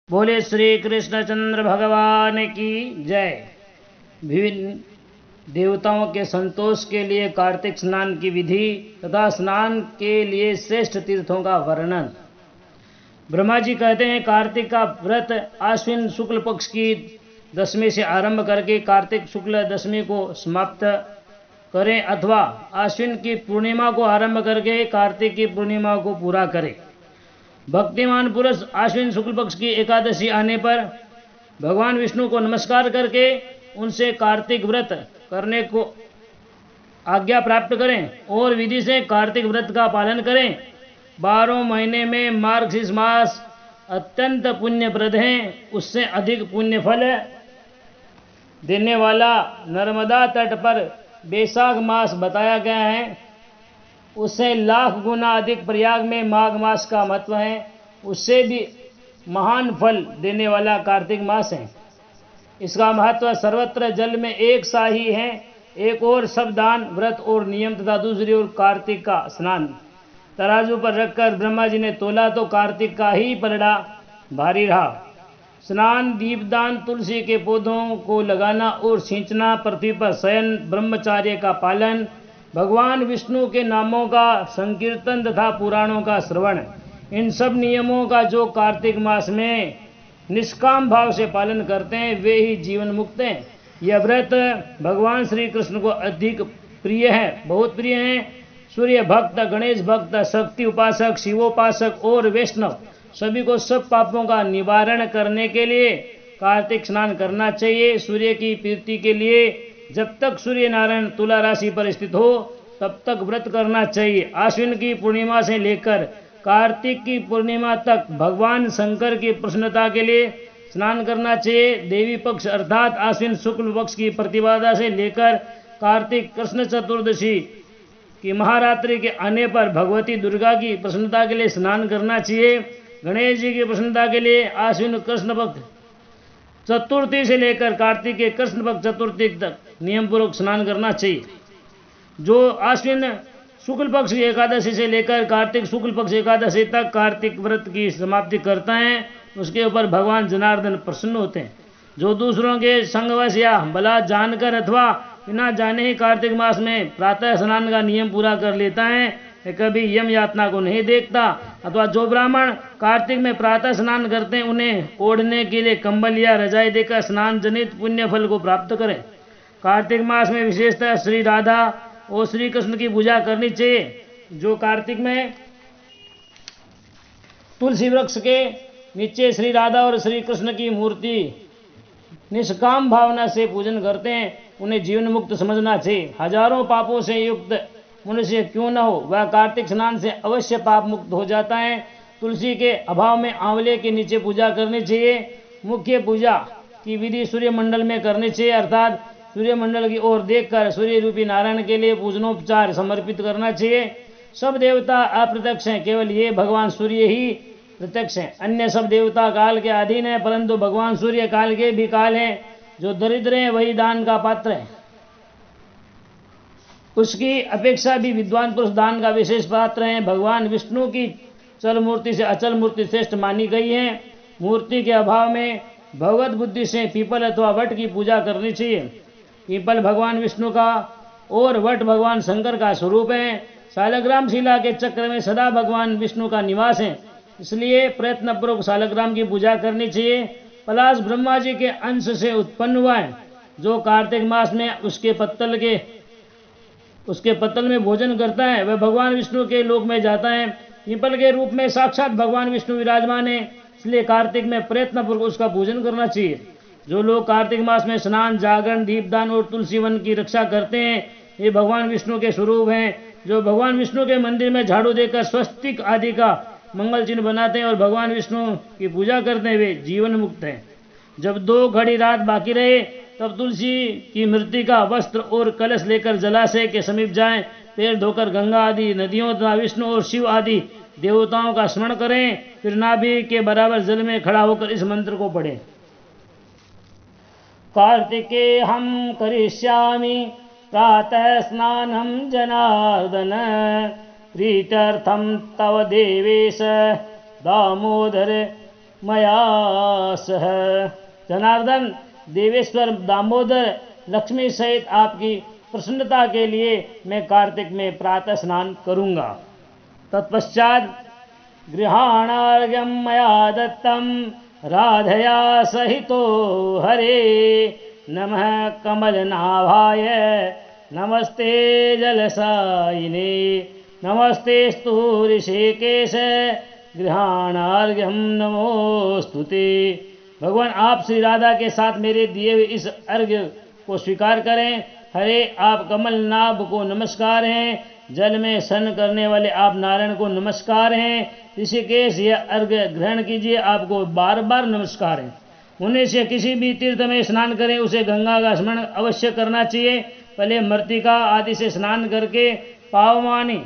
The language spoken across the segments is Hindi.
बोले श्री कृष्णचंद्र भगवान की जय। विभिन्न देवताओं के संतोष के लिए कार्तिक स्नान की विधि तथा स्नान के लिए श्रेष्ठ तीर्थों का वर्णन। ब्रह्मा जी कहते हैं, कार्तिक का व्रत आश्विन शुक्ल पक्ष की दशमी से आरंभ करके कार्तिक शुक्ल दशमी को समाप्त करें अथवा आश्विन की पूर्णिमा को आरंभ करके कार्तिक की पूर्णिमा को पूरा करें। भक्तिमान पुरुष आश्विन शुक्ल पक्ष की एकादशी आने पर भगवान विष्णु को नमस्कार करके उनसे कार्तिक व्रत करने को आज्ञा प्राप्त करें और विधि से कार्तिक व्रत का पालन करें। 12 महीने में मार्गशीर्ष मास अत्यंत पुण्यप्रद है। उससे अधिक पुण्य फल देने वाला नर्मदा तट पर बैसाख मास बताया गया है। उससे लाख गुना अधिक प्रयाग में माघ मास का महत्व है। उससे भी महान फल देने वाला कार्तिक मास है। इसका महत्व सर्वत्र जल में एक सा ही है। एक और सब दान व्रत और नियम तथा दूसरी ओर कार्तिक का स्नान। तराजू पर रखकर ब्रह्मा जी ने तोला तो कार्तिक का ही पलड़ा भारी रहा। स्नान, दीपदान, तुलसी के पौधों को लगाना और सींचना, पृथ्वी पर शयन, ब्रह्मचार्य का पालन, भगवान विष्णु के नामों का संकीर्तन तथा पुराणों का श्रवण, इन सब नियमों का जो कार्तिक मास में निष्काम भाव से पालन करते हैं वे ही जीवन मुक्त हैं। यह व्रत भगवान श्री कृष्ण को अधिक प्रिय है, बहुत प्रिय है। सूर्य भक्त, गणेश भक्त, शक्ति उपासक, शिवोपासक और वैष्णव सभी को सब पापों का निवारण करने के लिए कार्तिक स्नान करना चाहिए। सूर्य की प्रीति के लिए जब तक सूर्य नारायण तुला राशि पर स्थित हो तब तक व्रत करना चाहिए। आश्विन की पूर्णिमा से लेकर कार्तिक की पूर्णिमा तक भगवान शंकर की प्रसन्नता के लिए स्नान करना चाहिए। देवी पक्ष अर्थात आश्विन शुक्ल पक्ष की प्रतिपदा से लेकर कार्तिक कृष्ण चतुर्दशी की महारात्रि के आने पर भगवती दुर्गा की प्रसन्नता के लिए स्नान करना चाहिए। गणेश जी की प्रसन्नता के लिए आश्विन कृष्ण पक्ष चतुर्थी से लेकर कार्तिक के कृष्ण पक्ष चतुर्थी तक नियम पूर्वक स्नान करना चाहिए। जो आश्विन शुक्ल पक्ष की एकादशी से लेकर कार्तिक शुक्ल पक्ष एकादशी तक कार्तिक व्रत की समाप्ति करता है उसके ऊपर भगवान जनार्दन प्रसन्न होते हैं। जो दूसरों के संगवश या भला जानकर अथवा बिना जाने ही कार्तिक मास में प्रातः स्नान का नियम पूरा कर लेता है, कभी यम यातना को नहीं देखता। अथवा जो ब्राह्मण कार्तिक में प्रातः स्नान करते हैं उन्हें ओढ़ने के लिए कंबल या रजाई देकर स्नान जनित पुण्य फल को प्राप्त करें। कार्तिक मास में विशेषतः श्री राधा और श्री कृष्ण की पूजा करनी चाहिए। जो कार्तिक में तुलसी वृक्ष के नीचे श्री राधा और श्री कृष्ण की मूर्ति निष्काम भावना से पूजन करते हैं उन्हें जीवन मुक्त समझना चाहिए। हजारों पापों से युक्त मनुष्य क्यों न हो, वह कार्तिक स्नान से अवश्य पाप मुक्त हो जाता है। तुलसी के अभाव में आंवले के नीचे पूजा करनी चाहिए। मुख्य पूजा की विधि सूर्य मंडल में करनी चाहिए अर्थात सूर्य मंडल की ओर देखकर सूर्य रूपी नारायण के लिए पूजनोपचार समर्पित करना चाहिए। सब देवता अप्रत्यक्ष हैं, केवल ये भगवान सूर्य ही प्रत्यक्ष हैं। अन्य सब देवता काल के अधीन है, परंतु भगवान सूर्य काल के भी काल हैं। जो दरिद्र है वही दान का पात्र है, उसकी अपेक्षा भी विद्वान पुरुष दान का विशेष पात्र है। भगवान विष्णु की चल मूर्ति से अचल मूर्ति श्रेष्ठ मानी गई है। मूर्ति के अभाव में भगवत बुद्धि से पीपल अथवा वट की पूजा करनी चाहिए। पीपल भगवान विष्णु का और वट भगवान शंकर का स्वरूप है। शालग्राम शिला के चक्र में सदा भगवान विष्णु का निवास है, इसलिए प्रयत्नपूर्वक शालग्राम की पूजा करनी चाहिए। पलाश ब्रह्मा जी के अंश से उत्पन्न हुआ है। जो कार्तिक मास में उसके पत्तल में भोजन करता है वह भगवान विष्णु के लोक में जाता है। पीपल के रूप में साक्षात भगवान विष्णु विराजमान है, इसलिए कार्तिक में प्रयत्नपूर्वक उसका पूजन करना चाहिए। जो लोग कार्तिक मास में स्नान, जागरण, दीपदान और तुलसी वन की रक्षा करते हैं ये भगवान विष्णु के स्वरूप हैं। जो भगवान विष्णु के मंदिर में झाड़ू देकर स्वस्तिक आदि का मंगल चिन्ह बनाते हैं और भगवान विष्णु की पूजा करते हैं वे जीवन मुक्त हैं। जब 2 घड़ी रात बाकी रहे तब तुलसी की मृतिका, वस्त्र और कलश लेकर जलाशय के समीप जाएं। पैर धोकर गंगा आदि नदियों तथा विष्णु और शिव आदि देवताओं का स्मरण करें। फिर नाभि के बराबर जल में खड़ा होकर इस मंत्र को पढ़ें। कार्तिके हम करिष्यामि प्रातः स्नानं जनार्दन, प्रीत्यर्थं तव देवेश दामोदर मया सह। जनार्दन, देवेश्वर, दामोदर, लक्ष्मी सहित आपकी प्रसन्नता के लिए मैं कार्तिक में प्रातः स्नान करूंगा। तत्पश्चात गृहाणार्घ्यं मया दत्तं राधया सहितो हरे। नमः कमलनाभाय नमस्ते जलसायिने नमस्तेस्तु ऋषिकेश गृहाणार्घ्यं नमोस्तुते। भगवान, आप श्री राधा के साथ मेरे दिए हुए इस अर्घ्य को स्वीकार करें। हरे, आप कमलनाभ को नमस्कार हैं। जल में सन करने वाले आप नारायण को नमस्कार हैं। ऋषिकेश, यह अर्घ्य ग्रहण कीजिए, आपको बार बार नमस्कार है। उन्हें से किसी भी तीर्थ में स्नान करें, उसे गंगा का स्मरण अवश्य करना चाहिए। पहले मृतिका आदि से स्नान करके पावमानी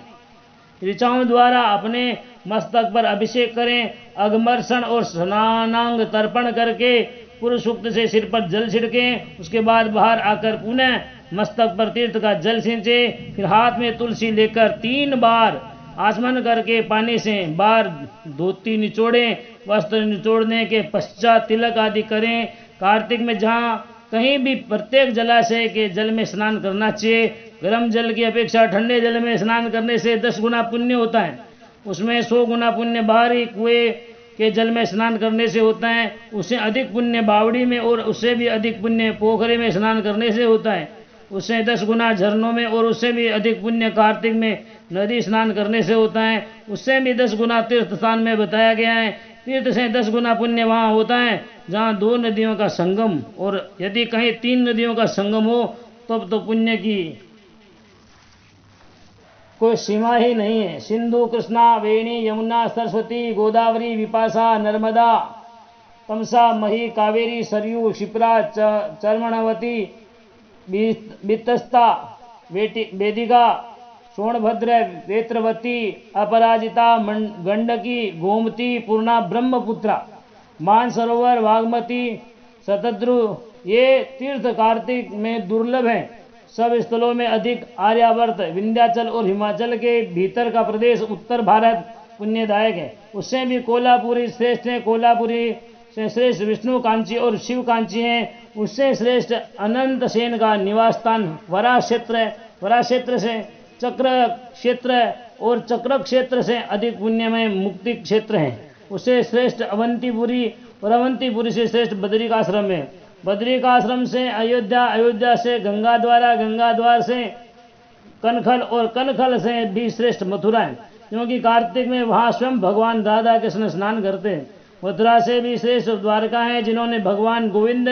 ऋचाओं द्वारा अपने मस्तक पर अभिषेक करें। अगमर्षण और स्नानांग तर्पण करके पूर्व सूक्त से सिर पर जल छिड़कें। उसके बाद बाहर आकर पुनः मस्तक पर तीर्थ का जल सींचे। फिर हाथ में तुलसी लेकर 3 बार आचमन करके पानी से बार धोती निचोड़ें। वस्त्र निचोड़ने के पश्चात तिलक आदि करें। कार्तिक में जहाँ कहीं भी प्रत्येक जलाशय के जल में स्नान करना चाहिए। गर्म जल की अपेक्षा ठंडे जल में स्नान करने से 10 गुना पुण्य होता है। उसमें 100 गुना पुण्य बाहरी कुएं के जल में स्नान करने से होता है। उससे अधिक पुण्य बावड़ी में और उससे भी अधिक पुण्य पोखरे में स्नान करने से होता है। उससे 10 गुना झरनों में और उससे भी अधिक पुण्य कार्तिक में नदी स्नान करने से होता है। उससे भी 10 गुना तीर्थ स्थान में बताया गया है। तीर्थ से 10 गुना पुण्य वहाँ होता है जहाँ 2 नदियों का संगम, और यदि कहीं 3 नदियों का संगम हो तब तो पुण्य की कोई सीमा ही नहीं है। सिंधु, कृष्णा, वेणी, यमुना, सरस्वती, गोदावरी, विपाशा, नर्मदा, तमसा, मही, कावेरी, सरयू, क्षिप्रा, चर्मणवती, बितस्ता, वेदिका, सोनभद्र, वेत्रवती, अपराजिता, गंडकी, गोमती, पूर्णा, ब्रह्मपुत्रा, मानसरोवर, वाग्मती, शतद्रु, ये तीर्थ कार्तिक में दुर्लभ हैं। सब स्थलों में अधिक आर्यावर्त, विंध्याचल और हिमाचल के भीतर का प्रदेश उत्तर भारत पुण्यदायक है। उससे भी कोल्हापुरी श्रेष्ठ है। कोल्हापुरी से श्रेष्ठ विष्णु कांची और शिव कांची हैं। उससे श्रेष्ठ अनंत सेन का निवास स्थान वरा क्षेत्र है। वरा क्षेत्र से चक्र क्षेत्र और चक्र क्षेत्र से अधिक पुण्यमय मुक्ति क्षेत्र है। उससे श्रेष्ठ अवंतीपुरी और अवंतीपुरी से श्रेष्ठ बद्रिकाश्रम है। बद्रिकाश्रम से अयोध्या, अयोध्या से गंगा द्वारा, गंगा द्वार से कनखल और कनखल से भी श्रेष्ठ मथुरा है, क्योंकि कार्तिक में वहाँ स्वयं भगवान राधा कृष्ण स्नान करते हैं। मथुरा से भी श्रेष्ठ द्वारका है, जिन्होंने भगवान गोविंद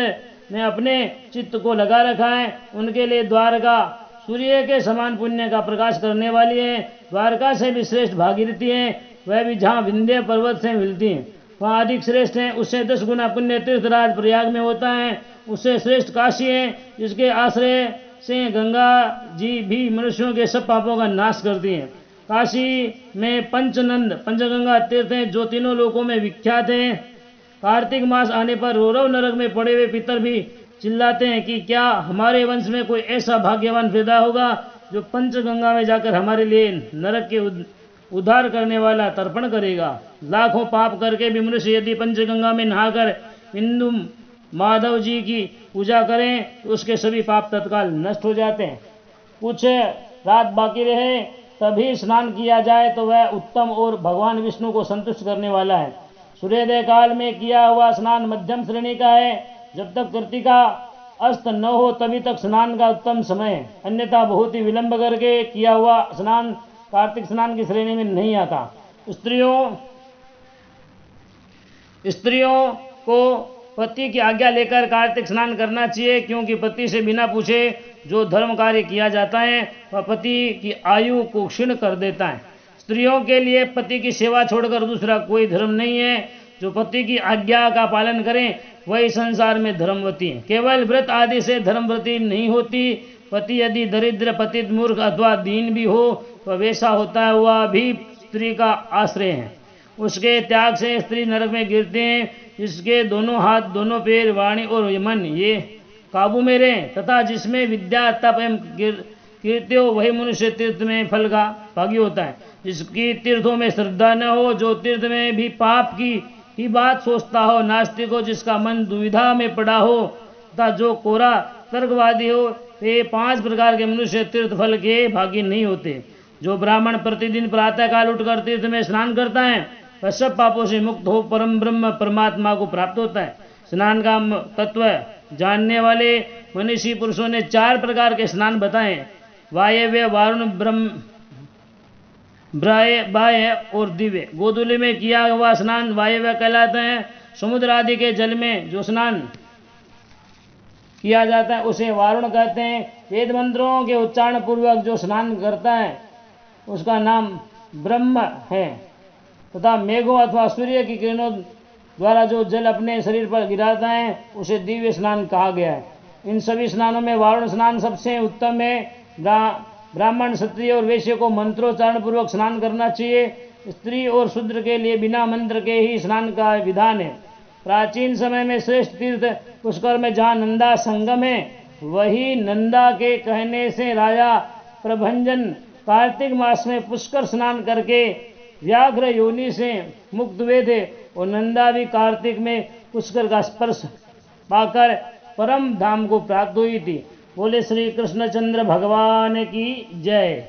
ने अपने चित्त को लगा रखा है। उनके लिए द्वारका सूर्य के समान पुण्य का प्रकाश करने वाली है। द्वारका से भी श्रेष्ठ भागीरथी है, वह भी जहाँ विंध्य पर्वत से मिलती है वहाँ अधिक श्रेष्ठ है। उससे 10 गुना पुण्य तीर्थराज प्रयाग में होता है। उससे श्रेष्ठ काशी है, जिसके आश्रय से गंगा जी भी मनुष्यों के सब पापों का नाश करती हैं। काशी में पंचनंद, पंचगंगा तीर्थ हैं, जो तीनों लोकों में विख्यात हैं। कार्तिक मास आने पर रौरव नरक में पड़े हुए पितर भी चिल्लाते हैं कि क्या हमारे वंश में कोई ऐसा भाग्यवान पैदा होगा जो पंचगंगा में जाकर हमारे लिए नरक के उद्धार करने वाला तर्पण करेगा। लाखों पाप करके भी मनुष्य यदि पंचगंगा में नहाकर हिंदू माधव जी की पूजा करें तो उसके सभी पाप तत्काल नष्ट हो जाते हैं। कुछ रात बाकी रहे तभी स्नान किया जाए तो वह उत्तम और भगवान विष्णु को संतुष्ट करने वाला है। सूर्योदय काल में किया हुआ स्नान मध्यम श्रेणी का है। जब तक कृतिका अस्त न हो तभी तक स्नान का उत्तम समय है, अन्यथा बहुत ही विलंब करके किया हुआ स्नान कार्तिक स्नान की श्रेणी में नहीं आता। स्त्रियों को पति की आज्ञा लेकर कार्तिक स्नान करना चाहिए, क्योंकि पति से बिना पूछे जो धर्म कार्य किया जाता है वह पति की आयु को क्षीण कर देता है। स्त्रियों के लिए पति की सेवा छोड़कर दूसरा कोई धर्म नहीं है। जो पति की आज्ञा का पालन करें वही संसार में धर्मवती है। केवल व्रत आदि से धर्मवती नहीं होती। पति यदि दरिद्र, पतित, मूर्ख अथवा दीन भी हो तो वैसा होता है, वह भी स्त्री का आश्रय है। उसके त्याग से स्त्री नरक में गिरते हैं। जिसके दोनों हाथ, दोनों पैर, वाणी और मन ये काबू में रहें तथा जिसमें विद्या, तप एवं कीर्ति हो वही मनुष्य तीर्थ में फल का भागी होता है। जिसकी तीर्थों में श्रद्धा न हो, जो तीर्थ में भी पाप की की बात सोचता हो, नास्तिक हो जिसका मन दुविधा में पड़ा हो, तथा जो कोरा तर्कवादी हो, ये 5 प्रकार के मनुष्य तीर्थ फल के भागी नहीं होते। जो ब्राह्मण प्रतिदिन प्रातःकाल उठकर तीर्थ में स्नान करता है वह सब पापों से मुक्त हो परम ब्रह्म परमात्मा को प्राप्त होता है। स्नान का तत्व जानने वाले मनीषी पुरुषों ने 4 प्रकार के स्नान बताए, वायव्य, वारुण, ब्रह्म, बाह्य और दिव्य। गोधूली में किया हुआ स्नान वायव्य कहलाता है। समुद्र आदि के जल में जो स्नान किया जाता है उसे वारुण कहते हैं। वेद मंत्रों के उच्चारण पूर्वक जो स्नान करता है उसका नाम ब्रह्म है, तथा मेघों अथवा सूर्य की किरणों द्वारा जो जल अपने शरीर पर गिराता है उसे दिव्य स्नान कहा गया है। इन सभी स्नानों में वारुण स्नान सबसे उत्तम है। ब्राह्मण, क्षत्रिय और वैश्य को मंत्रोच्चारण पूर्वक स्नान करना चाहिए। स्त्री और शूद्र के लिए बिना मंत्र के ही स्नान का विधान है। प्राचीन समय में श्रेष्ठ तीर्थ पुष्कर में जहाँ नंदा संगम है, वही नंदा के कहने से राजा प्रभंजन कार्तिक मास में पुष्कर स्नान करके व्याघ्र योनि से मुक्त हुए थे, और नंदा भी कार्तिक में पुष्कर का स्पर्श पाकर परम धाम को प्राप्त हुई थी। बोले श्री कृष्णचंद्र भगवान की जय।